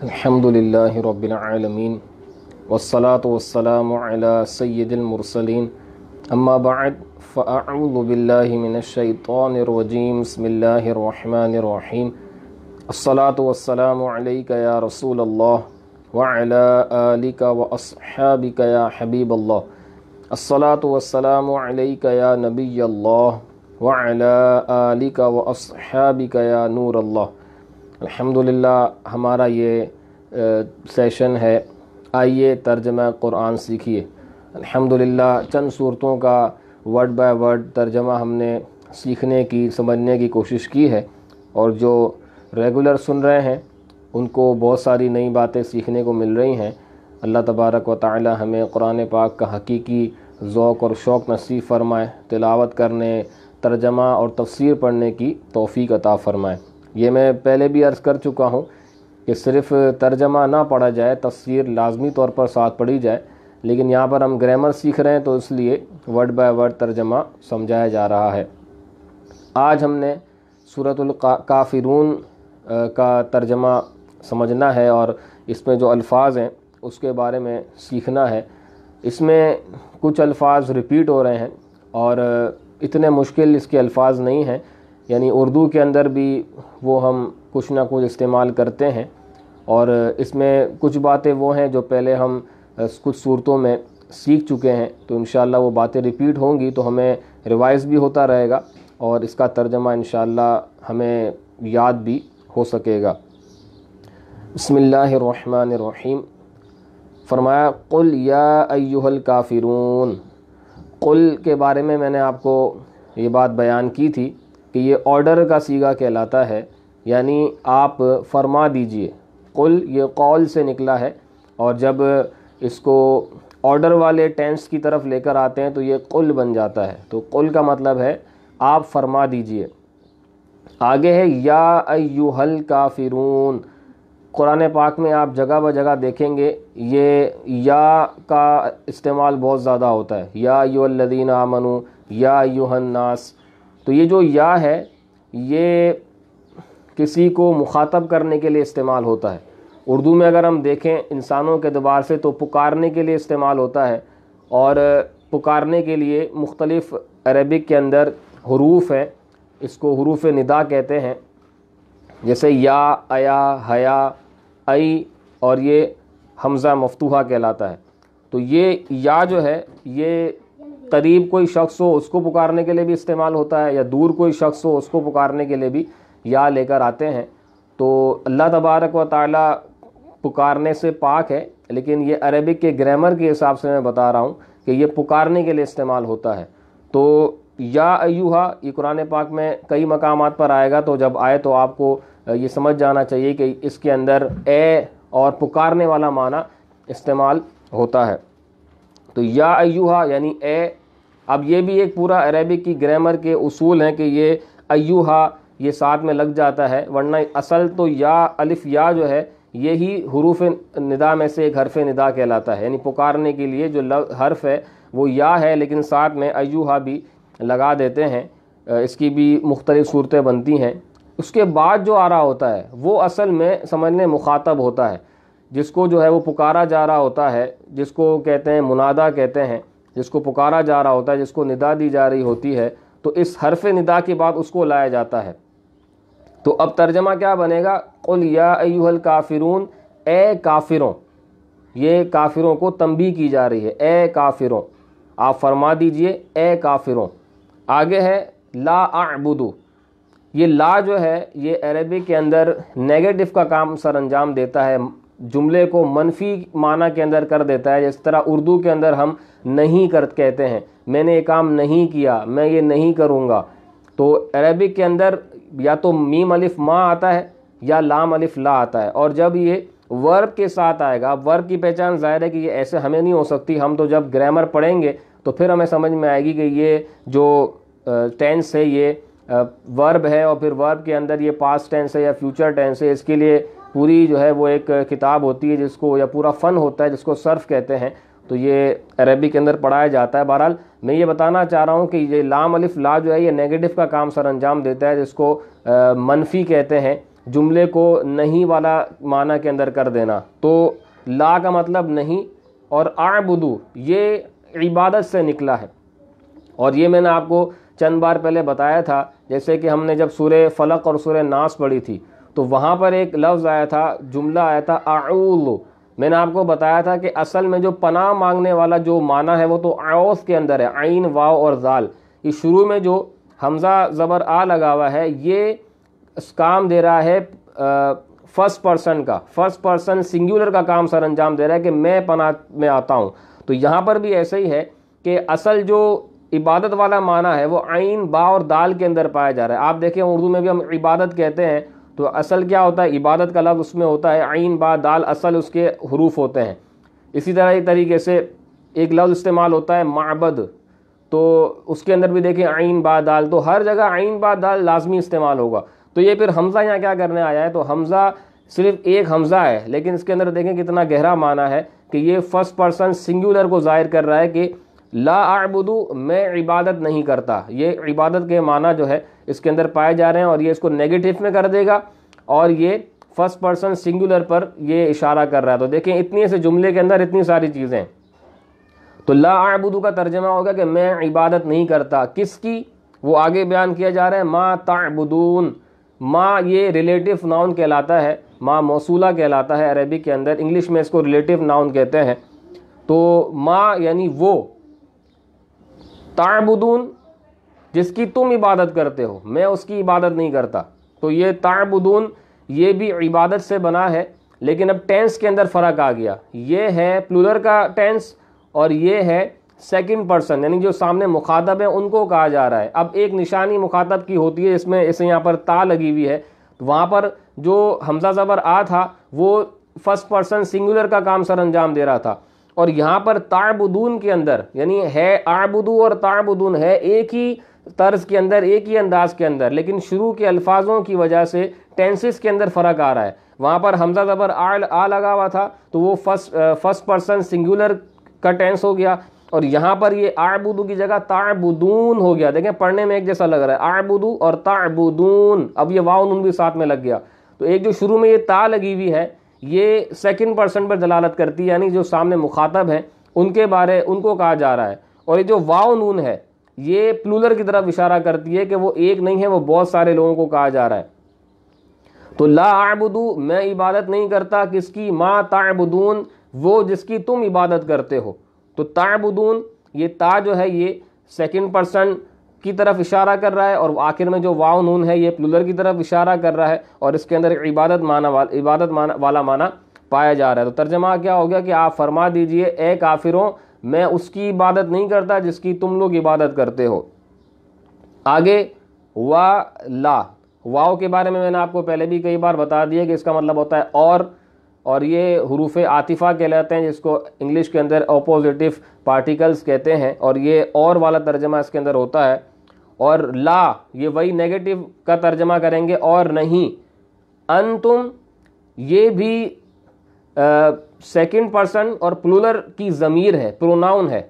अल्हम्दुलिल्लाहि रब्बिल आलमीन वस्सलातु वस्सलामु अला सय्यिदिल मुरसलीन अम्मा बअद फ़अऊज़ु बिल्लाहि मिनश शैतानिर रजीम बिस्मिल्लाहिर रहमानिर रहीम अस्सलातु वस्सलामु अलैका या रसूलल्लाह व अला आलिका व अस्हाबिका या हबीबल्लाह अस्सलातु वस्सलामु अलैका या नबियल्लाह व अला आलिका व अस्हाबिका या नूरल्लाह। अल्हम्दुलिल्लाह हमारा ये सेशन है आइए तर्जमा कुरान सीखिए। अल्हम्दुलिल्लाह चंद सूरतों का वर्ड बाय वर्ड तर्जमा हमने सीखने की समझने की कोशिश की है और जो रेगुलर सुन रहे हैं उनको बहुत सारी नई बातें सीखने को मिल रही हैं। अल्लाह तबारक व तआला हमें कुरान पाक का हकीकी ज़ौक़ और शौक़ नसीब फ़रमाए, तिलावत करने, तर्जमा और तफ़सीर पढ़ने की तौफ़ीक अता फ़रमाए। ये मैं पहले भी अर्ज़ कर चुका हूँ कि सिर्फ़ तर्जमा ना पढ़ा जाए, तफ़सीर लाजमी तौर पर साथ पढ़ी जाए, लेकिन यहाँ पर हम ग्रामर सीख रहे हैं तो इसलिए वर्ड बाय वर्ड तर्जमा समझाया जा रहा है। आज हमने सूरतुल काफ़िरून का तर्जमा समझना है और इसमें जो अल्फाज हैं उसके बारे में सीखना है। इसमें कुछ अल्फाज रिपीट हो रहे हैं और इतने मुश्किल इसके अल्फाज नहीं हैं, यानी उर्दू के अंदर भी वो हम कुछ ना कुछ इस्तेमाल करते हैं और इसमें कुछ बातें वो हैं जो पहले हम कुछ सूरतों में सीख चुके हैं, तो इंशाअल्लाह वो बातें रिपीट होंगी तो हमें रिवाइज़ भी होता रहेगा और इसका तर्जमा इंशाअल्लाह हमें याद भी हो सकेगा। बिस्मिल्लाहिर्रहमानिर्रहीम। फरमाया कुल या अय्युहल काफ़िरून। कुल के बारे में मैंने आपको ये बात बयान की थी कि ये ऑर्डर का सीगा कहलाता है, यानी आप फरमा दीजिए। कुल ये कौल से निकला है और जब इसको ऑर्डर वाले टेंस की तरफ लेकर आते हैं तो ये कुल बन जाता है। तो कुल का मतलब है आप फरमा दीजिए। आगे है या अय्युहल काफ़िरून। कुरान पाक में आप जगह ब जगह देखेंगे ये या का इस्तेमाल बहुत ज़्यादा होता है, या अय्युहल्लज़ीना आमनू, या अय्युहन नास। तो ये जो या है ये किसी को मुखातब करने के लिए इस्तेमाल होता है। उर्दू में अगर हम देखें इंसानों के एतबार से तो पुकारने के लिए इस्तेमाल होता है और पुकारने के लिए मुख्तलिफ़ अरबिक के अंदर हुरूफ हैं, इसको हुरूफ निदा कहते हैं, जैसे या, अया, हया, आई और ये हमज़ा मफ्तूहा कहलाता है। तो ये या जो है ये करीब कोई शख्स हो उसको पुकारने के लिए भी इस्तेमाल होता है या दूर कोई शख्स हो उसको पुकारने के लिए भी या लेकर आते हैं। तो अल्लाह तबारक व तआला पुकारने से पाक है, लेकिन ये अरबिक के ग्रामर के हिसाब से मैं बता रहा हूँ कि ये पुकारने के लिए इस्तेमाल होता है। तो या अय्युहा ये कुरान पाक में कई मकामात पर आएगा, तो जब आए तो आपको ये समझ जाना चाहिए कि इसके अंदर ए और पुकारने वाला माना इस्तेमाल होता है। तो या अय्युहा यानी ए। अब ये भी एक पूरा अरबिक की ग्रामर के उसूल हैं कि ये अय्युहा ये साथ में लग जाता है, वरना असल तो या अलिफ या जो है यही हुरूफ निदा में से एक हरफ निदा कहलाता है, यानी पुकारने के लिए जो हर्फ है वो या है, लेकिन साथ में अय्युहा भी लगा देते हैं। इसकी भी मुख्तलिफ सूरतें बनती हैं। उसके बाद जो आ रहा होता है वो असल में समझने मुखातब होता है, जिसको जो है वो पुकारा जा रहा होता है, जिसको कहते हैं मुनादा कहते हैं, जिसको पुकारा जा रहा होता है, जिसको निदा दी जा रही होती है, तो इस हरफ निदा के बाद उसको लाया जाता है। तो अब तर्जमा क्या बनेगा? कुल या अय्युहल काफिरून, ए काफिरों। ये काफिरों को तंबीह की जा रही है, ए काफिरों आप फरमा दीजिए, ए काफिरों। आगे है ला अअबुदु। ये ला जो है ये अरबिक के अंदर नेगेटिव का काम सर अंजाम देता है, जुमले को मनफी माना के अंदर कर देता है। जिस तरह उर्दू के अंदर हम नहीं कर कहते हैं, मैंने ये काम नहीं किया, मैं ये नहीं करूँगा। तो अरबिक के अंदर या तो मीम अलिफ मा आता है या लाम अलिफ ला आता है, और जब ये वर्ब के साथ आएगा, वर्ब की पहचान ज़ाहिर है कि ये ऐसे हमें नहीं हो सकती, हम तो जब ग्रामर पढ़ेंगे तो फिर हमें समझ में आएगी कि ये जो टेंस है ये वर्ब है और फिर वर्ब के अंदर ये पास्ट टेंस है या फ्यूचर टेंस है। इसके लिए पूरी जो है वो एक किताब होती है जिसको, या पूरा फ़न होता है जिसको सर्फ कहते हैं, तो ये अरबी के अंदर पढ़ाया जाता है। बहरहाल मैं ये बताना चाह रहा हूँ कि ये लाम अलिफ ला जो है ये नेगेटिव का काम सर अंजाम देता है, जिसको मनफी कहते हैं जुमले को नहीं वाला माना के अंदर कर देना। तो ला का मतलब नहीं, और आबुदू ये इबादत से निकला है। और ये मैंने आपको चंद बार पहले बताया था, जैसे कि हमने जब सूरह फलक और सूरह नास पढ़ी थी तो वहाँ पर एक लफ्ज़ आया था, जुमला आया था आऊज़ु। मैंने आपको बताया था कि असल में जो पनाह मांगने वाला जो माना है वो तो औस के अंदर है, आइन वाव और जाल। ये शुरू में जो हमज़ा ज़बर आ लगा हुआ है ये काम दे रहा है फर्स्ट पर्सन का, फर्स्ट पर्सन सिंगुलर का काम सर अंजाम दे रहा है कि मैं पनाह में आता हूँ। तो यहाँ पर भी ऐसे ही है कि असल जो इबादत वाला माना है वो आइन बा और दाल के अंदर पाया जा रहा है। आप देखें उर्दू में भी हम इबादत कहते हैं तो असल क्या होता है, इबादत का लफ्ज़ उसमें होता है आइन बा दाल, असल उसके हरूफ होते हैं। इसी तरह एक तरीके से एक लफ्ज़ इस्तेमाल होता है माबद, तो उसके अंदर भी देखें आइन बा दाल, तो हर जगह आइन बा दाल लाजमी इस्तेमाल होगा। तो ये फिर हमज़ा यहाँ क्या करने आया है, तो हमज़ा सिर्फ एक हमज़ा है लेकिन इसके अंदर देखें कितना गहरा माना है कि ये फर्स्ट पर्सन सिंगुलर को जाहिर कर रहा है कि ला आबुदू मैं इबादत नहीं करता। ये इबादत के माना जो है इसके अंदर पाए जा रहे हैं और ये इसको नेगेटिव में कर देगा और ये फर्स्ट पर्सन सिंगुलर पर ये इशारा कर रहा है। तो देखें इतनी से जुमले के अंदर इतनी सारी चीज़ें। तो ला आबुदू का तर्जमा होगा कि मैं इबादत नहीं करता, किसकी, वो आगे बयान किया जा रहा है मा ताबुदून। मा ये रिलेटिव नाउन कहलाता है, मा मौसूला कहलाता है अरबी के अंदर, इंग्लिश में इसको रिलेटिव नाउन कहते हैं। तो मा यानी वो, ताबुदून जिसकी तुम इबादत करते हो, मैं उसकी इबादत नहीं करता। तो ये ताबुदून ये भी इबादत से बना है, लेकिन अब टेंस के अंदर फ़र्क आ गया। ये है प्लूरल का टेंस और ये है सेकंड पर्सन, यानी जो सामने मुखातब है उनको कहा जा रहा है। अब एक निशानी मुखातब की होती है, इसमें इसे यहाँ पर ता लगी हुई है, तो वहाँ पर जो हमज़ा ज़बर आ था वो फर्स्ट पर्सन सिंगुलर का काम सर अंजाम दे रहा था, और यहाँ पर ताबुदून के अंदर यानी है आबुदू और ताबुदून है एक ही तर्ज के अंदर, एक ही अंदाज के अंदर, लेकिन शुरू के अल्फाजों की वजह से टेंसेस के अंदर फ़र्क आ रहा है। वहाँ पर हमज़ा ज़बर आ लगा हुआ था तो वो फर्स्ट पर्सन सिंगुलर का टेंस हो गया, और यहाँ पर ये आबुदू की जगह ताबुदून हो गया। देखें पढ़ने में एक जैसा लग रहा है, आबुदू और ताबुदून, अब ये वाव नून भी साथ में लग गया। तो एक जो शुरू में ये ता लगी हुई है ये सेकंड पर्सन पर दलालत करती है, यानी जो सामने मुखातब हैं उनको कहा जा रहा है, और ये जो वाव नून है ये प्लूरल की तरफ इशारा करती है कि वो एक नहीं है, वो बहुत सारे लोगों को कहा जा रहा है। तो ला आबुदू मैं इबादत नहीं करता, किसकी, मा ताबुदून वो जिसकी तुम इबादत करते हो। तो ताबुदून ये ता जो है ये सेकंड पर्सन की तरफ इशारा कर रहा है, और आखिर में जो वाव नून है ये प्लूरल की तरफ इशारा कर रहा है, और इसके अंदर इबादत वाला माना पाया जा रहा है। तो तर्जमा क्या हो गया कि आप फरमा दीजिए ए काफिरों मैं उसकी इबादत नहीं करता जिसकी तुम लोग इबादत करते हो। आगे वा ला, वाव के बारे में मैंने आपको पहले भी कई बार बता दिया कि इसका मतलब होता है और ये हुरूफ आतिफ़ा कहलाते हैं, जिसको इंग्लिश के अंदर अपोजिटिव पार्टिकल्स कहते हैं, और ये और वाला तर्जमा इसके अंदर होता है। और ला ये वही नेगेटिव का तर्जमा करेंगे, और नहीं। अंतुम ये भी सेकंड पर्सन और प्लूरल की ज़मीर है, प्रोनाउन है,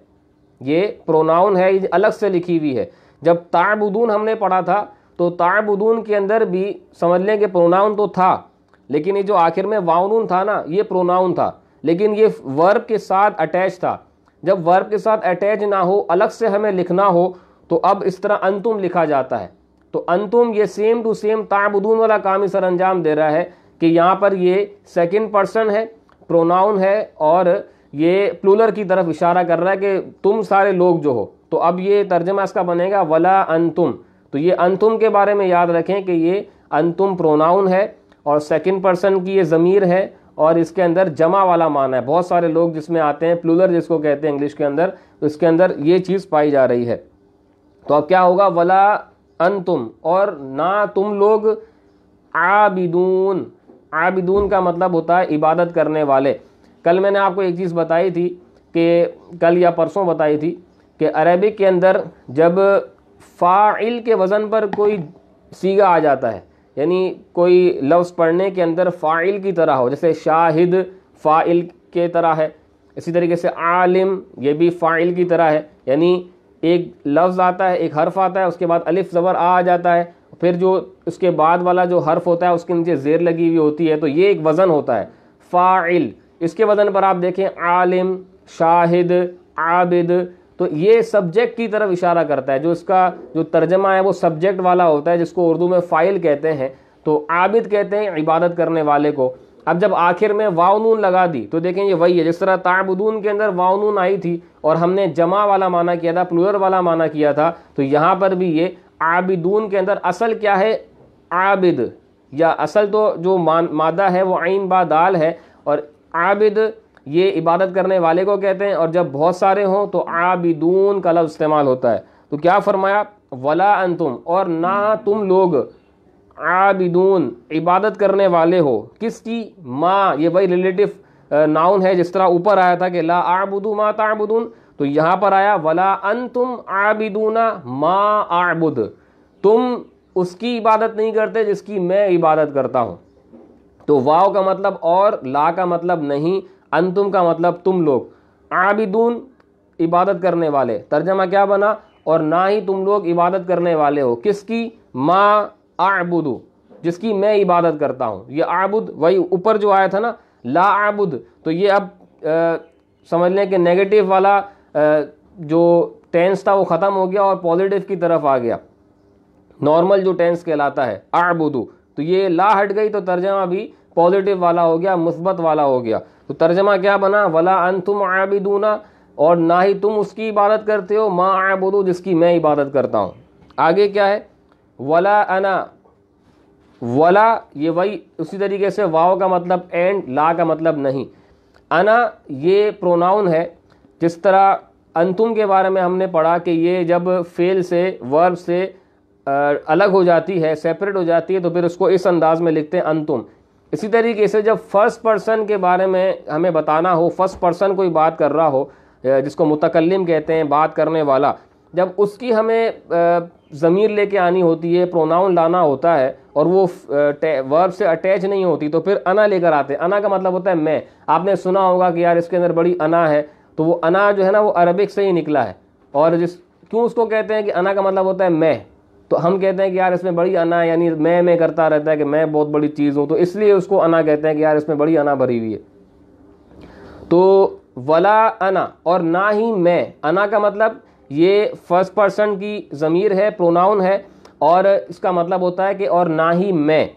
ये प्रोनाउन है, ये अलग से लिखी हुई है। जब ताबुदून हमने पढ़ा था तो ताबुदून के अंदर भी समझ लें कि प्रोनाउन तो था, लेकिन ये जो आखिर में वाउनून था ना ये प्रोनाउन था, लेकिन ये वर्ब के साथ अटैच था। जब वर्ब के साथ अटैच ना हो, अलग से हमें लिखना हो, तो अब इस तरह अंतुम लिखा जाता है। तो अंतुम ये सेम टू सेम ताबुदून वाला काम ही सर अंजाम दे रहा है कि यहाँ पर ये सेकंड पर्सन है, प्रोनाउन है, और ये प्लूरल की तरफ इशारा कर रहा है कि तुम सारे लोग जो हो। तो अब ये तर्जमा इसका बनेगा वला अंतुम। तो ये अंतुम के बारे में याद रखें कि ये अंतुम प्रोनाउन है और सेकंड पर्सन की ये ज़मीर है, और इसके अंदर जमा वाला माना है, बहुत सारे लोग जिसमें आते हैं, प्लूरल जिसको कहते हैं इंग्लिश के अंदर, तो इसके अंदर ये चीज़ पाई जा रही है। तो अब क्या होगा, वला अंतुम और ना तुम लोग, आबिदून। आबिदून का मतलब होता है इबादत करने वाले। कल मैंने आपको एक चीज़ बताई थी कि कल या परसों बताई थी कि अरबिक के अंदर जब फ़ाइल के वज़न पर कोई सीगा आ जाता है, यानी कोई लफ्ज़ पढ़ने के अंदर फ़ाइल की तरह हो, जैसे शाहिद फ़ाइल के तरह है, इसी तरीके से आलिम ये भी फ़ाइल की तरह है, यानी एक लफ्ज़ आता है, एक हर्फ आता है, उसके बाद अलिफ ज़बर आ जाता है, फिर जो उसके बाद वाला जो हर्फ होता है उसके नीचे ज़ेर लगी हुई होती है, तो ये एक वज़न होता है फ़ाइल। इसके वज़न पर आप देखें आलिम, शाहिद, आबिद, तो ये सब्जेक्ट की तरफ इशारा करता है। जो इसका जो तर्जमा है वो सब्जेक्ट वाला होता है, जिसको उर्दू में फ़ाइल कहते हैं। तो आबिद कहते हैं इबादत करने वाले को। अब जब आखिर में वाव नून लगा दी तो देखें ये वही है, जिस तरह ताबुदून के अंदर वाव नून आई थी और हमने जमा वाला माना किया था, प्लूरल वाला माना किया था, तो यहाँ पर भी ये आबिदून के अंदर असल क्या है, आबिद, या असल तो जो मादा है वो आइन बा दाल है, और आबिद ये इबादत करने वाले को कहते हैं। और जब बहुत सारे हों तो आबिदून का लफ्ज़ इस्तेमाल होता है। तो क्या फरमाया, वला अंतुम, और ना तुम लोग, आबिदून इबादत करने वाले हो, किसकी, माँ, ये वही रिलेटिव नाउन है, जिस तरह ऊपर आया था कि ला आबुदू मा ताबुदून, तो यहाँ पर आया वला अंतुम आबिदूना मा आबुद, तुम उसकी इबादत नहीं करते जिसकी मैं इबादत करता हूँ। तो वाव का मतलब और, ला का मतलब नहीं, अंतुम का मतलब तुम लोग, आबिदून इबादत करने वाले, तर्जमा क्या बना, और ना ही तुम लोग इबादत करने वाले हो, किसकी, मा आबुदु, जिसकी मैं इबादत करता हूँ। ये आबुद वही ऊपर जो आया था ना, ला आबुद, तो ये अब समझ लें कि नेगेटिव वाला जो टेंस था वो ख़त्म हो गया और पॉजिटिव की तरफ आ गया, नॉर्मल जो टेंस कहलाता है आबुदु। तो ये ला हट गई तो तर्जमा भी पॉजिटिव वाला हो गया, मुस्बत वाला हो गया। तो तर्जमा क्या बना, वला अंतुम आबिदूना, और ना ही तुम उसकी इबादत करते हो, मा आबुदु, जिसकी मैं इबादत करता हूँ। आगे क्या है, वला अना, वला ये वही उसी तरीके से वाव का मतलब एंड, ला का मतलब नहीं। अना ये प्रोनाउन है, जिस तरह अंतुम के बारे में हमने पढ़ा कि ये जब फेल से, वर्ब से अलग हो जाती है, सेपरेट हो जाती है, तो फिर उसको इस अंदाज में लिखते हैं अंतुम। इसी तरीके से जब फर्स्ट पर्सन के बारे में हमें बताना हो, फर्स्ट पर्सन कोई बात कर रहा हो, जिसको मुतकल्लिम कहते हैं, बात करने वाला, जब उसकी हमें ज़मीर लेके आनी होती है, प्रोनाउन लाना होता है, और वो वर्ब से अटैच नहीं होती, तो फिर अना लेकर आते हैं। अना का मतलब होता है मैं। आपने सुना होगा कि यार इसके अंदर बड़ी अना है, तो वो अना जो है ना वो अरबिक से ही निकला है। और क्यों उसको कहते हैं कि अना का मतलब होता है मैं, तो हम कहते हैं कि यार इसमें बड़ी अना है, यानी मैं करता रहता है कि मैं बहुत बड़ी चीज़ हूँ, तो इसलिए उसको अना कहते हैं कि यार इसमें बड़ी अना भरी हुई है। तो वला अना, और ना ही मैं, अना का मतलब ये फर्स्ट पर्सन की ज़मीर है, प्रोनाउन है, और इसका मतलब होता है कि और ना ही मैं।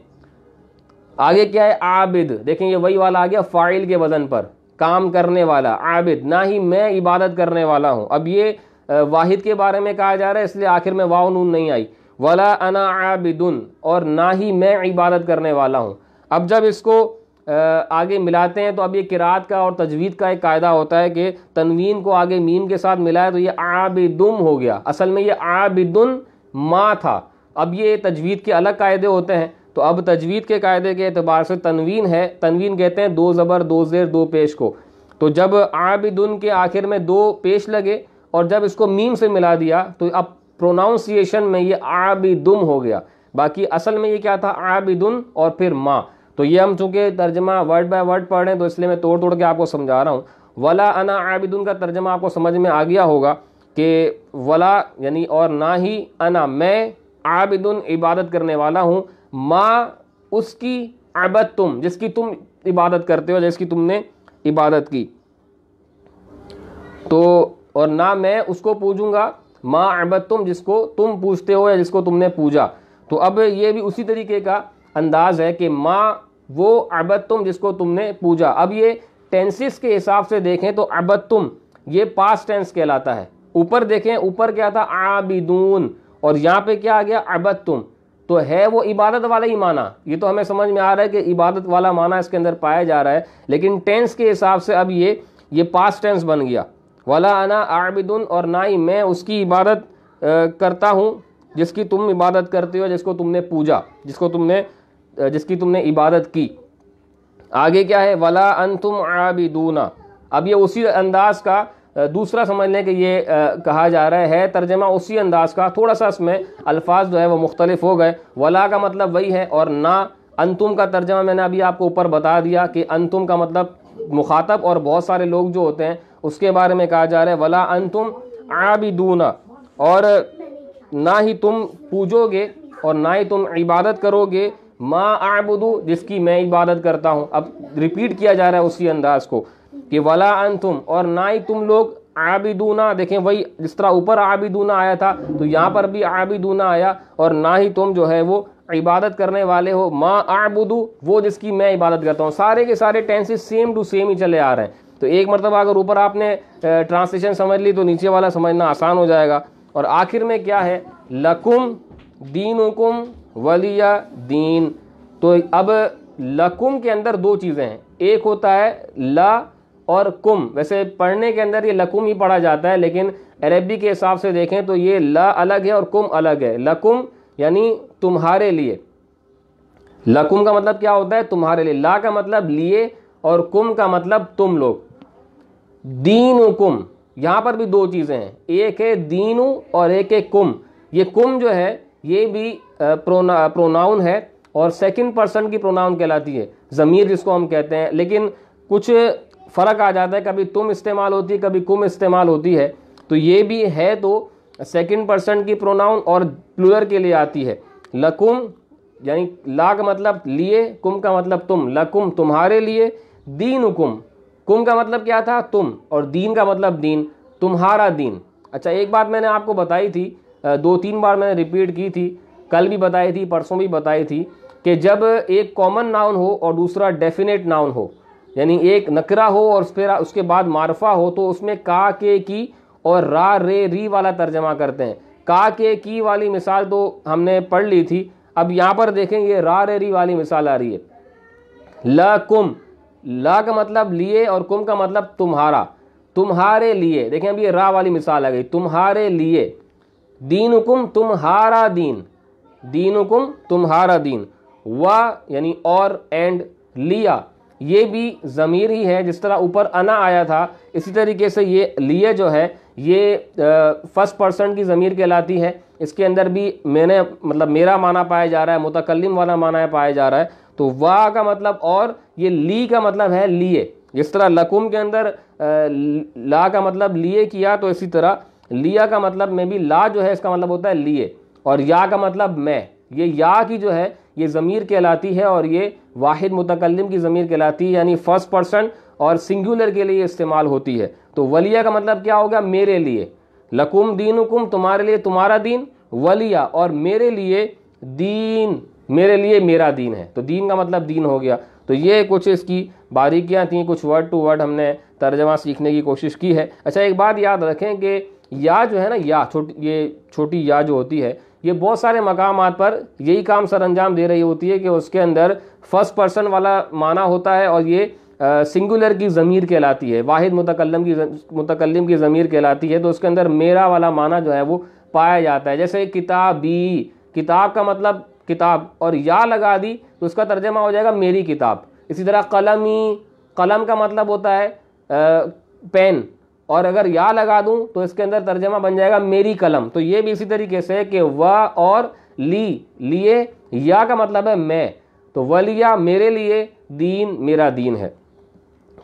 आगे क्या है, आबिद, देखें ये वही वाला आ गया फ़ाइल के वज़न पर, काम करने वाला, आबिद, ना ही मैं इबादत करने वाला हूँ। अब ये वाहिद के बारे में कहा जा रहा है, इसलिए आखिर में वाव नून नहीं आई, वला अना आबिदुन, और ना ही मैं इबादत करने वाला हूँ। अब जब इसको आगे मिलाते हैं तो अब ये किरात का और तजवीद का एक कायदा होता है कि तनवीन को आगे मीम के साथ मिलाए तो ये आबिदुम हो गया, असल में ये आबिदुन मा था। अब ये तजवीद के अलग कायदे होते हैं, तो अब तजवीद के कायदे के एतबार से तनवीन है, तनवीन कहते हैं दो ज़बर दो ज़ेर दो पेश को। तो जब आबिदुन के आखिर में दो पेश लगे और जब इसको मीम से मिला दिया तो अब प्रोनाउंसिएशन में ये आबिदुम हो गया। बाकी असल में ये क्या था, आबिदुन और फिर माँ। तो ये हम चूँकि तर्जमा वर्ड बाय वर्ड पढ़ रहे हैं तो इसलिए मैं तोड़ तोड़ के आपको समझा रहा हूँ। वला अना आबिदुन का तर्जमा आपको समझ में आ गया होगा कि वला यानी और ना ही, अना मैं, आबिदुन इबादत करने वाला हूँ, माँ उसकी, अबद तुम जिसकी तुम इबादत करते हो, जिसकी तुमने इबादत की। तो और ना मैं उसको पूजूंगा, माँ अबद तुम जिसको तुम पूजते हो या जिसको तुमने पूजा। तो अब ये भी उसी तरीके का अंदाज है कि माँ वो, अबद तुम जिसको तुमने पूजा। अब ये टेंसिस के हिसाब से देखें तो अबद तुम ये पास्ट टेंस कहलाता है। ऊपर देखें, ऊपर क्या था, आबिदून, और यहाँ पे क्या आ गया, अबद तुम, तो है वो इबादत वाला ही माना। ये तो हमें समझ में आ रहा है कि इबादत वाला माना इसके अंदर पाया जा रहा है, लेकिन टेंस के हिसाब से अब ये पास्ट टेंस बन गया। वला अना आबिदुन, और ना ही मैं उसकी इबादत करता हूँ जिसकी तुम इबादत करते हो, जिसको तुमने पूजा, जिसकी तुमने इबादत की। आगे क्या है, वला अंतुम आबिदूना। अब ये उसी अंदाज का दूसरा समझ लें कि ये कहा जा रहा है तर्जमा उसी अंदाज का, थोड़ा सा इसमें अल्फाज जो है वो मुख्तलिफ हो गए। वला का मतलब वही है, और ना अंतुम का तर्जमा मैंने अभी आपको ऊपर बता दिया कि अंतुम का मतलब मुखातब और बहुत सारे लोग जो होते हैं उसके बारे में कहा जा रहा है। वला अंतुम आबिदूना, और ना ही तुम पूजोगे, और ना ही तुम इबादत करोगे मा आबुदू, जिसकी मैं इबादत करता हूँ। अब रिपीट किया जा रहा है उसी अंदाज को कि वला अंतुम, और ना ही तुम लोग आबिदूना, देखें वही जिस तरह ऊपर आबिदूना आया था तो यहाँ पर भी आबिदूना आया, और ना ही तुम जो है वो इबादत करने वाले हो मा आबुदू, वो जिसकी मैं इबादत करता हूँ। सारे के सारे टेंसेस सेम टू सेम ही चले आ रहे हैं। तो एक मरतबा अगर ऊपर आपने ट्रांसलेशन समझ ली तो नीचे वाला समझना आसान हो जाएगा। और आखिर में क्या है, लकुम दीनुकुम वलिया दीन। तो अब लकुम के अंदर दो चीज़ें हैं, एक होता है ला और कुम। वैसे पढ़ने के अंदर ये लकुम ही पढ़ा जाता है, लेकिन अरबी के हिसाब से देखें तो ये ला अलग है और कुम अलग है। लकुम यानी तुम्हारे लिए, लकुम का मतलब क्या होता है, तुम्हारे लिए। ला का मतलब लिए और कुम का मतलब तुम लोग। दीनुकुम, यहाँ पर भी दो चीज़ें हैं, एक है दीनु और एक है कुम। ये कुम जो है ये भी प्रोनाउन है और सेकंड पर्सन की प्रोनाउन कहलाती है, ज़मीर जिसको हम कहते हैं। लेकिन कुछ फ़र्क आ जाता है, कभी तुम इस्तेमाल होती है, कभी कुम इस्तेमाल होती है। तो ये भी है तो सेकंड पर्सन की प्रोनाउन और प्लूरल के लिए आती है। लकुम यानी ला का मतलब लिए, कुम का मतलब तुम। लकुम तुम्हारे लिए, दीनुकुम, कुम का मतलब क्या था, तुम, और दीन का मतलब दीन, तुम्हारा दीन। अच्छा, एक बात मैंने आपको बताई थी, 2-3 बार मैंने रिपीट की थी, कल भी बताई थी, परसों भी बताई थी, कि जब एक कॉमन नाउन हो और दूसरा डेफिनेट नाउन हो, यानी एक नकरा हो और उसके बाद मारफा हो, तो उसमें का के की और रा रे री वाला तर्जमा करते हैं। का के की वाली मिसाल तो हमने पढ़ ली थी। अब यहाँ पर देखें ये रा रे री वाली मिसाल आ रही है। ला कुम, ला का मतलब लिए और कुम का मतलब तुम्हारा, तुम्हारे लिए। देखें अभी ये रा वाली मिसाल आ गई, तुम्हारे लिए। दीनुकुम तुम्हारा दीन, दीनुकुम तुम्हारा दीन। वा यानी और, एंड, लिया ये भी ज़मीर ही है, जिस तरह ऊपर अना आया था इसी तरीके से ये लिए जो है ये फर्स्ट पर्सन की ज़मीर कहलाती है। इसके अंदर भी मैंने मतलब मेरा माना पाया जा रहा है, मुतकल्लिम वाला माना पाया जा रहा है। तो वाह का मतलब और, ये ली का मतलब है लिए। जिस तरह लकुम के अंदर ला का मतलब लिए किया, तो इसी तरह लिया का मतलब में भी ला जो है इसका मतलब होता है लिए, और या का मतलब मैं। ये या की जो है ये ज़मीर कहलाती है और ये वाहिद मुतकल्लिम की ज़मीर कहलाती है, यानी फर्स्ट पर्सन और सिंगुलर के लिए इस्तेमाल होती है। तो वलिया का मतलब क्या होगा, मेरे लिए। लकुम दीनुकुम तुम्हारे लिए तुम्हारा दीन, वलिया और मेरे लिए दीन, मेरे लिए मेरा दीन है। तो दीन का मतलब दीन हो गया। तो ये कुछ इसकी बारीकियां थी, कुछ वर्ड टू वर्ड हमने तर्जमा सीखने की कोशिश की है। अच्छा, एक बात याद रखें कि या जो है ना, या छोटी या जो होती है, ये बहुत सारे मकामात पर यही काम सर अंजाम दे रही होती है कि उसके अंदर फर्स्ट पर्सन वाला माना होता है और ये सिंगुलर की ज़मीर कहलाती है, वाहिद मुतकल्लिम की ज़मीर कहलाती है। तो उसके अंदर मेरा वाला माना जो है वो पाया जाता है। जैसे किताबी, किताब का मतलब किताब, और या लगा दी तो उसका तर्जमा हो जाएगा मेरी किताब। इसी तरह कलमी, कलम का मतलब होता है पेन, और अगर या लगा दूं तो इसके अंदर तर्जमा बन जाएगा मेरी कलम। तो ये भी इसी तरीके से कि वा और ली, लिए, या का मतलब है मैं, तो वलिया मेरे लिए, दीन मेरा दीन है।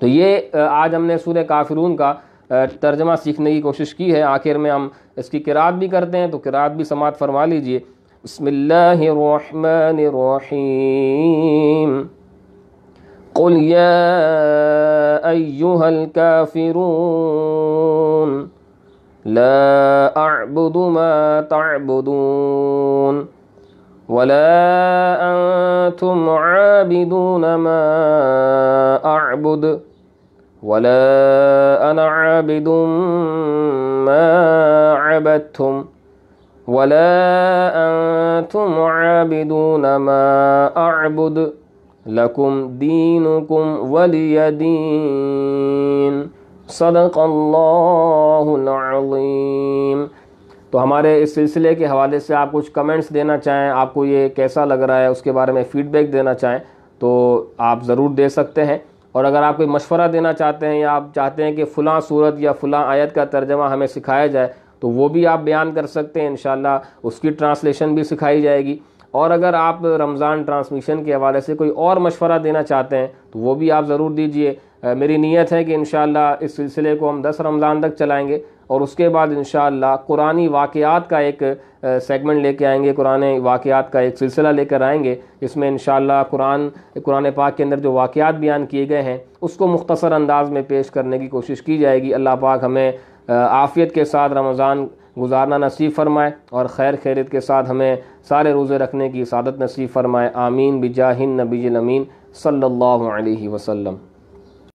तो ये आज हमने सूरह काफिरून का तर्जमा सीखने की कोशिश की है। आखिर में हम इसकी किरात भी करते हैं, तो किरात भी समात फरमा लीजिए। बिस्मिल्लाहिर्रहमानिर्रहीम। क़ुल या अय्युहल काफ़िरून ला अअबुदु मा तअबुदून वला अंतुम आबिदून मा अअबुद वला अना आबिदुम मा अबदतुम वला अंतुम आबिदून मा अअबुद लकुम दीनुकुम वलिय दीन। सदक़ल्लाहुल अज़ीम। तो हमारे इस सिलसिले के हवाले से आप कुछ कमेंट्स देना चाहें, आपको ये कैसा लग रहा है उसके बारे में फ़ीडबैक देना चाहें तो आप ज़रूर दे सकते हैं। और अगर आप कोई मशवरा देना चाहते हैं या आप चाहते हैं कि फ़लाँ सूरत या फ़लाँ आयत का तर्जमा हमें सिखाया जाए तो वो भी आप बयान कर सकते हैं। इंशाअल्लाह उसकी ट्रांसलेशन भी सिखाई जाएगी। और अगर आप रमज़ान ट्रांसमिशन के हवाले से कोई और मशवरा देना चाहते हैं तो वो भी आप ज़रूर दीजिए। मेरी नीयत है कि इंशाअल्लाह इस सिलसिले को हम 10 रमज़ान तक चलाएँगे और उसके बाद इंशाअल्लाह कुरानी वाक़यात का एक सेगमेंट लेके आएंगे, कुरान वाक़यात का एक सिलसिला लेकर आएंगे। इसमें इंशाअल्लाह कुरान पाक के अंदर जो वाक़यात बयान किए गए हैं उसको मुख्तसर अंदाज में पेश करने की कोशिश की जाएगी। अल्लाह पाक हमें आफ़ियत के साथ रमज़ान गुजारना नसीब फ़रमाए और खैर खैरियत के साथ हमें सारे रोज़े रखने की सादत नसीब फ़रमाए। आमीन बिजाहिन नबील अमीन सल्लल्लाहु अलैहि वसल्लम।